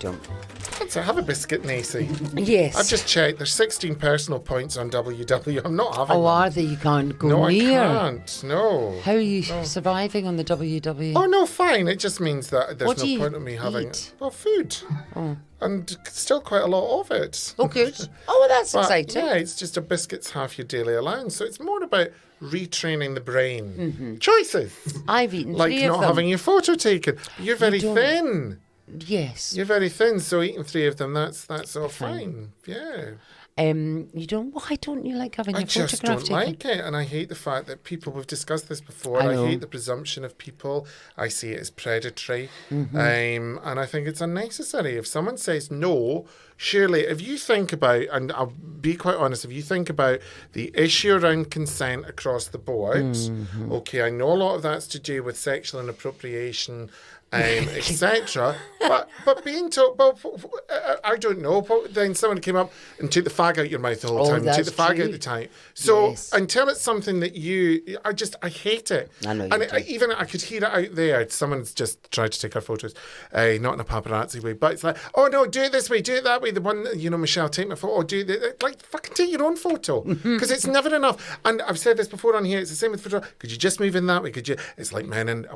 don't. Let's have a biscuit, Nacy. Yes. I've just checked. There's 16 personal points on WW. I'm not having Oh, them. are they? You can't go No, near. I can't. No. How are you surviving on the WW? Oh, no, fine. It just means that there's What do no you point in me having... eat? Well, food. Oh. And still quite a lot of it. Oh, good. Oh, well, that's But, exciting. yeah, it's just a biscuit's half your daily allowance. So it's more about retraining the brain. Choices. I've eaten Like 3 of not them. having your photo taken. You're very don't- thin. Yes. You're very thin, so eating 3 of them, that's all fine. Yeah. You don't. Why don't you like having I your just photograph don't taken? like it, and I hate the fact that people. We've discussed this before. I I know. hate the presumption of people. I see it as predatory, Mm-hmm. and I think it's unnecessary. If someone says no, surely, if you think about, and I'll be quite honest, if you think about the issue around consent across the board, Mm-hmm. okay, I know a lot of that's to do with sexual inappropriation. Etc. But being told, I don't know. But then someone came up and took the fag out your mouth the whole time. Took the that's fag true. out the time. So Yes. until it's something that I hate it. I know you And do. even I could hear it out there. Someone's just tried to take our photos, not in a paparazzi way, but it's like, oh no, do it this way, do it that way. The one, Michelle, take my photo. Or do it like fucking take your own photo because it's never enough. And I've said this before on here. It's the same with photo. Could you just move in that way? Could you? It's like men in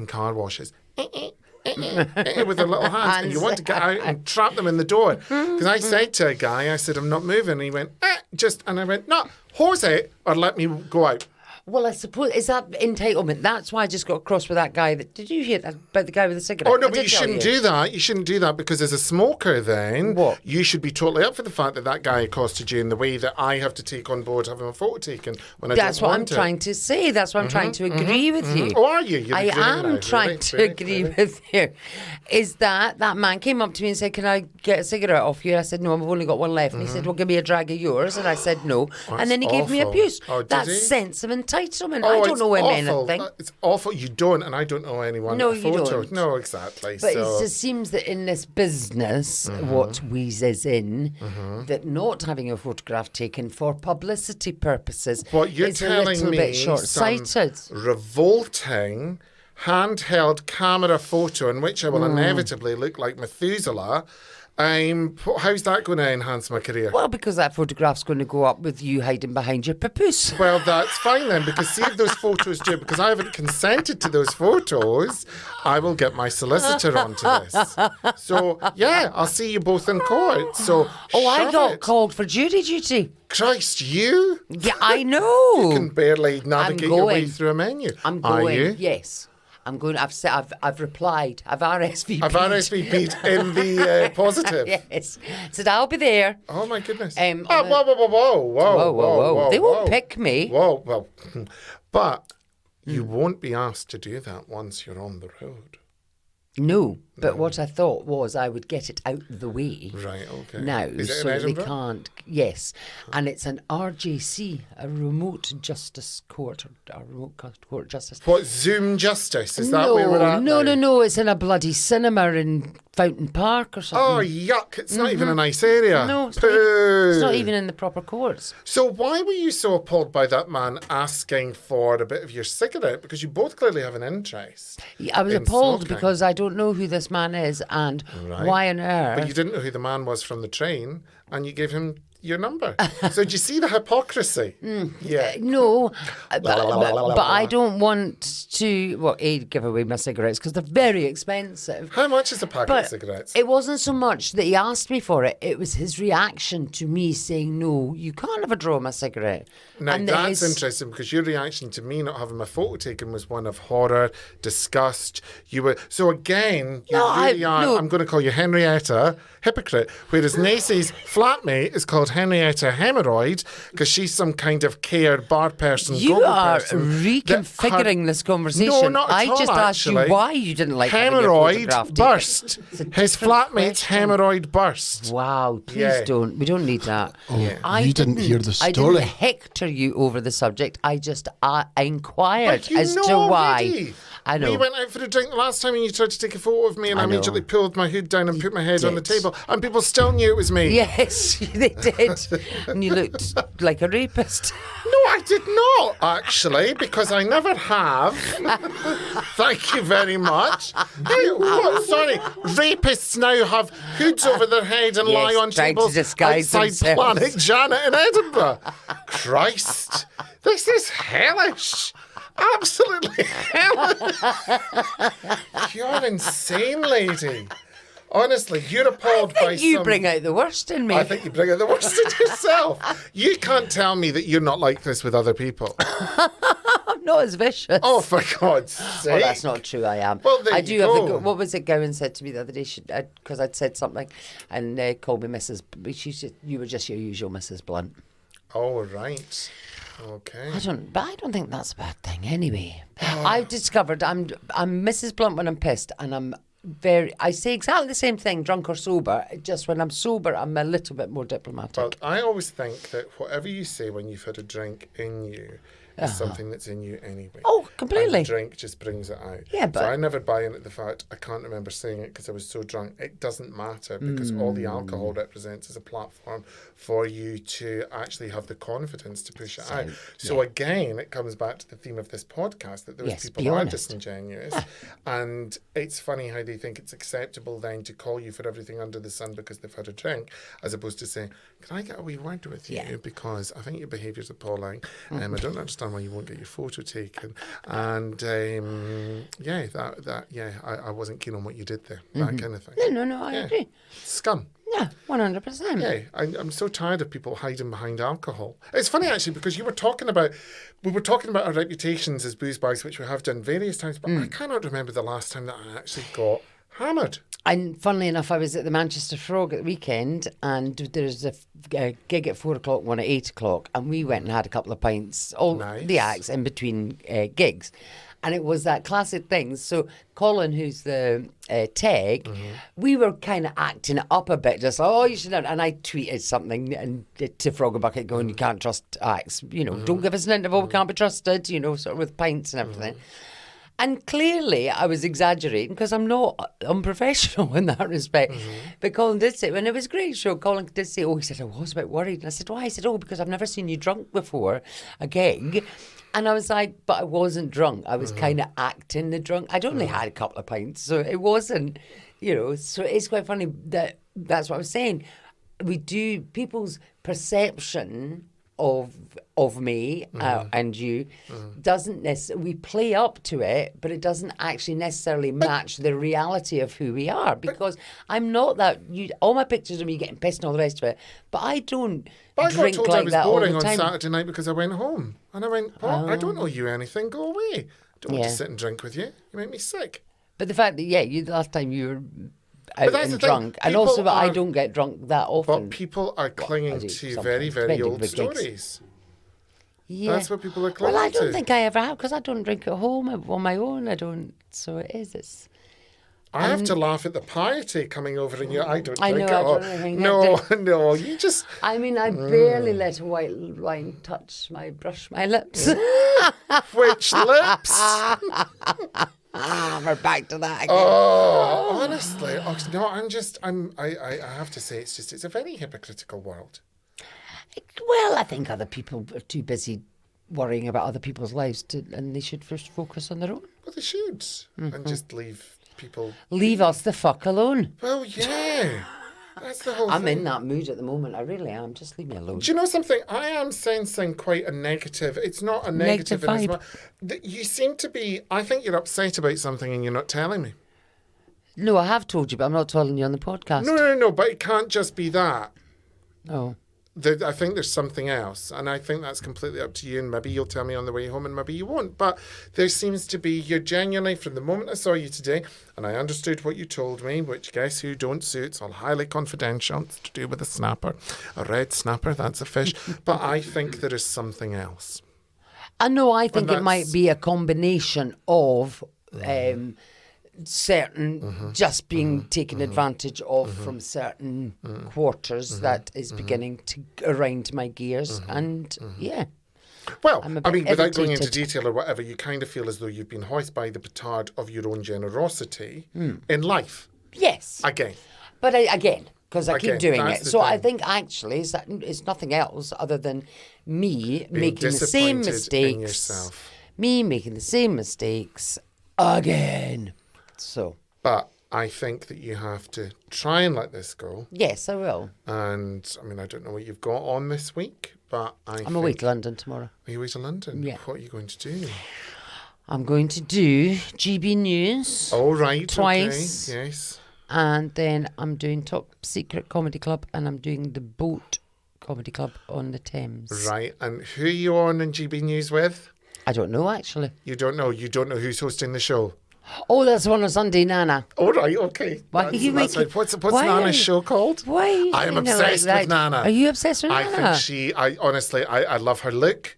car washes. With their little hands, and you want to get out and trap them in the door. Because I said to a guy, I said, I'm not moving. And he went, and I went, no, hose it or let me go out. Well, I suppose, is that entitlement? That's why I just got cross with that guy. Did you hear that about the guy with the cigarette? Oh, no, I but did you tell shouldn't do that. You shouldn't do that because as a smoker then, What? you should be totally up for the fact that that guy accosted you in the way that I have to take on board having a photo taken when I That's don't what I'm want it. trying to say. That's what I'm trying to agree with you. Oh, are you? You're I agreeing am now, trying really? to Really? agree Really? with you. Is that man came up to me and said, can I get a cigarette off you? I said, no, I've only got one left. And he said, well, give me a drag of yours. And I said, no. That's and then he gave me awful. abuse. Oh, did that he? sense of entitlement. Oh, I don't it's know him awful. anything. It's awful. You don't, and I don't know anyone. No, a you photo. don't. No, exactly. But so. it just seems that in this business, what wheezes in, that not having a photograph taken for publicity purposes What you're is a telling little me, bit short-sighted. some revolting handheld camera photo in which I will inevitably look like Methuselah. How's that going to enhance my career? Well, because that photograph's going to go up with you hiding behind your papoose. Well, that's fine then, because see if those photos do, because I haven't consented to those photos, I will get my solicitor onto this. So, yeah, I'll see you both in court. So, I shove got it. called for jury duty. Christ, you? Yeah, I know. You can barely navigate your way going. through a menu. I'm Are going. you? Yes. I'm going. I've replied. I've RSVP'd. I've RSVP'd in the positive. Yes. Said I'll be there. Oh, my goodness. Whoa. They won't whoa. pick me. Whoa, well, but you won't be asked to do that once you're on the road. No, but what I thought was I would get it out the way. Right, okay. Now, Is it in so they Edinburgh? can't. Yes, and it's an RJC, a remote justice court, or a remote court justice. What, Zoom Justice? Is that where we're at now? No. It's in a bloody cinema in Fountain Park or something. Oh, yuck. It's not even a nice area. No, it's Poo. not even in the proper courts. So why were you so appalled by that man asking for a bit of your cigarette? Because you both clearly have an interest. I was in appalled smoking. because I don't know who this man is and Right. why on earth. But you didn't know who the man was from the train, and you gave him your number. So do you see the hypocrisy? Yeah. No, but I don't want to, give away my cigarettes because they're very expensive. How much is a packet of But cigarettes? it wasn't so much that he asked me for it. It was his reaction to me saying, no, you can't have a draw of my cigarette. Now, And that's his- interesting because your reaction to me not having my photo taken was one of horror, disgust. You were so again. You No, really are. no. I'm going to call you Henrietta hypocrite. Whereas Nacy's flatmate is called Henrietta Hemorrhoid because she's some kind of cared bar person. You go-go are person reconfiguring this conversation. No, not at I all, just asked actually. you why you didn't like having your Hemorrhoid photograph taken. burst. It's a His different flatmate's question. hemorrhoid burst. Wow, please Yeah. don't. We don't need that. You didn't hear the I story. didn't hector you over the subject. I just inquired But you as know to why. already. I know. We went out for a drink the last time and you tried to take a photo of me and I know. immediately pulled my hood down and put my head on the did. table and people still knew it was me. Yes, they did. And you looked like a rapist. No, I did not, actually, because I never have. Thank you very much. Hey, what? Sorry, rapists now have hoods over their head and lie on trying to tables disguise outside themselves. Planet Janet in Edinburgh. Christ, this is hellish. Absolutely hellish. You're insane, lady. Honestly, you're appalled by You bring out the worst in me. I think you bring out the worst in yourself. You can't tell me that you're not like this with other people. I'm not as vicious. Oh, for God's sake. Oh, that's not true. I am. Well, there I you do go. have what was it Gowan said to me the other day? Because I'd said something and called me Mrs. You were just your usual Mrs. Blunt. Oh, right. Okay. I don't think that's a bad thing anyway. I've discovered I'm Mrs. Blunt when I'm pissed, and I'm I say exactly the same thing, drunk or sober. Just when I'm sober, I'm a little bit more diplomatic. Well, I always think that whatever you say when you've had a drink in you is something that's in you anyway. Oh, completely. And the drink just brings it out. Yeah, but so I never buy into the fact I can't remember saying it because I was so drunk. It doesn't matter because all the alcohol represents is a platform for you to actually have the confidence to push it out. So again, it comes back to the theme of this podcast that those people are disingenuous. And it's funny how they think it's acceptable then to call you for everything under the sun because they've had a drink, as opposed to saying, can I get a wee word with you? Because I think your behaviour's appalling. I don't understand why you won't get your photo taken. And I wasn't keen on what you did there. That kind of thing. No, I agree. Scum. Yeah, 100%. Yeah, I'm so tired of people hiding behind alcohol. It's funny actually because we were talking about our reputations as booze bags, which we have done various times, but I cannot remember the last time that I actually got hammered. And funnily enough, I was at the Manchester Frog at the weekend, and there's a gig at 4 o'clock, one at 8 o'clock, and we went and had a couple of pints, all the acts in between gigs. And it was that classic thing. So Colin, who's the tag, we were kind of acting it up a bit, just like, oh, you should have. And I tweeted something and to Frog and Bucket going, you can't trust acts. Don't give us an interval, we can't be trusted, sort of with pints and everything. And clearly I was exaggerating because I'm not unprofessional in that respect. But Colin did say, when it was a great show, Colin did say, he said, I was a bit worried. And I said, why? He said, because I've never seen you drunk before, a gig. And I was like, but I wasn't drunk. I was kind of acting the drunk. I'd only had a couple of pints, so it wasn't, so it's quite funny that's what I was saying. We do, people's perception of me and you doesn't necessarily, we play up to it, but it doesn't actually necessarily match the reality of who we are, because I'm not that, all my pictures of me getting pissed and all the rest of it, but I don't drink like that all the time. I was boring on Saturday night because I went home and I went, I don't owe you anything, go away. I don't want to sit and drink with you. You make me sick. But the fact that, the last time you were out and drunk, and also that I don't get drunk that often. But people are clinging to very, very old stories. Yeah. That's what people are clinging to. Well, I don't think I ever have, because I don't drink at home on my own. I don't, so it is. I have to laugh at the piety coming over in you. I don't drink at all. No, you just... I mean, I barely let a white wine brush my lips. Which lips? We're back to that again. Oh, honestly. No, I have to say, it's a very hypocritical world. Well, I think other people are too busy worrying about other people's lives and they should first focus on their own. Well, they should. And just leave people... Leave us the fuck alone. Well, yeah. That's the whole thing. I'm in that mood at the moment. I really am. Just leave me alone. Do you know something? I am sensing quite a negative... It's not a negative vibe. You seem to be... I think you're upset about something and you're not telling me. No, I have told you, but I'm not telling you on the podcast. No, but it can't just be that. Oh. I think there's something else, and I think that's completely up to you, and maybe you'll tell me on the way home and maybe you won't, but there seems to be, you're genuinely, from the moment I saw you today, and I understood what you told me, which guess who don't sue, it's all highly confidential, it's to do with a snapper, a red snapper, that's a fish, but I think there is something else. I know, I think it might be a combination of... certain just being taken advantage of from certain quarters that is beginning to grind my gears and Well, I'm a I bit mean, without going into irritated. detail or whatever, you kind of feel as though you've been hoisted by the petard of your own generosity in life. Yes. Again. But again, because I keep Again, doing that's it. the So I thing. think actually it's nothing else other than me Being making the same disappointed mistakes. in yourself. Me making the same mistakes again. So, But I think that you have to try and let this go. yes, I will. And, I mean, I don't know what you've got on this week, but I'm away to London tomorrow. Are you away to London? Yeah. What are you going to do? I'm going to do GB News. Oh, right. Twice. Okay. Yes. And then I'm doing Top Secret Comedy Club and I'm doing the Boat Comedy Club on the Thames. Right. And who are you on in GB News with? I don't know, actually. You don't know. You don't know who's hosting the show. Oh, that's the one on Sunday, Nana. Oh, right. Okay. Why are you making... What's why are Nana's you- show called? Why are you I am saying it obsessed like with that? Nana. Are you obsessed with I Nana? think honestly, I love her look.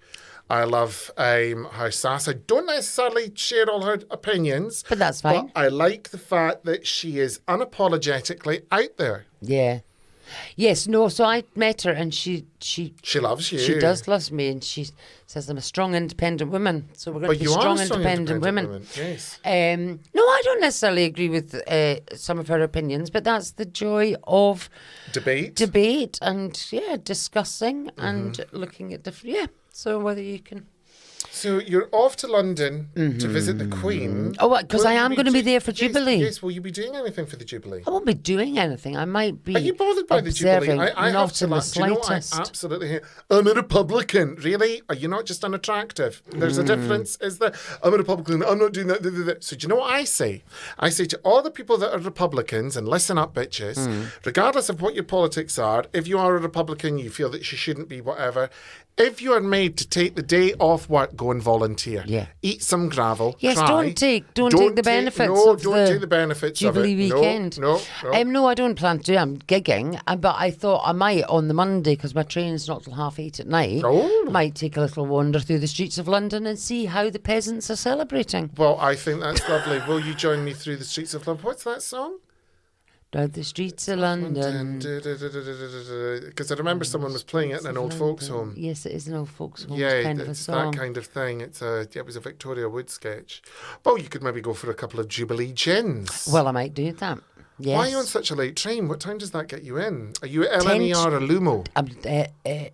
I love her sass. I don't necessarily share all her opinions. But that's fine. But I like the fact that she is unapologetically out there. Yeah. Yes, no, so I met her and she loves you. She does love me and she says I'm a strong, independent woman. So we're going But to be you are strong, a strong, independent women. Yes. No, I don't necessarily agree with some of her opinions, but that's the joy of Debate and, discussing and looking at different... Yeah, so whether you can... So you're off to London to visit the Queen. Oh, because I Will am you going to be do- there for yes, Jubilee. Yes, will you be doing anything for the Jubilee? I won't be doing anything. I might be Are you bothered by the Jubilee? observing, I have not to in the laugh. Do you know what I slightest. absolutely hate? I'm a Republican. Really? Are you not just unattractive? There's a difference, is there? I'm a Republican. I'm not doing that. So do you know what I say? I say to all the people that are Republicans, and listen up, bitches, regardless of what your politics are, if you are a Republican, you feel that you shouldn't be whatever. If you are made to take the day off work, go and volunteer. Yeah. Eat some gravel. Yes, cry. don't take the benefits No, of don't the take the benefits Jubilee of it. weekend. No. No, I don't plan to. I'm gigging, but I thought I might on the Monday because my train's not till 8:30 at night. Oh. Might take a little wander through the streets of London and see how the peasants are celebrating. Well, I think that's lovely. Will you join me through the streets of London? What's that song? Down the streets of London. Because I remember someone was playing it in an old folks home. Yes, it is an old folks home Yeah, kind of a it's song. that kind of thing. It was a Victoria Wood sketch. Well, you could maybe go for a couple of Jubilee gins. Well, I might do that. Yes. Why are you on such a late train? What time does that get you in? Are you at LNER or Lumo? I'm LNER,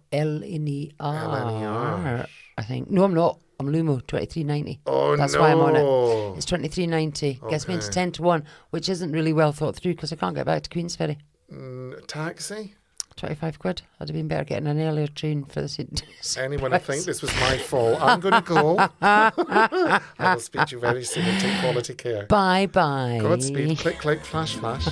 LNER. I think. No, I'm not. I'm Lumo, 23.90. Oh, That's no. why I'm on it. It's 23.90. Gets me into Okay. 10 to 1, which isn't really well thought through because I can't get back to Queensferry. Taxi? 25 quid. I'd have been better getting an earlier train for the same Anyone price. think this was my fault? I'm going to go. I will speak to you very soon and take quality care. Bye-bye. Godspeed. Click, click, flash, flash.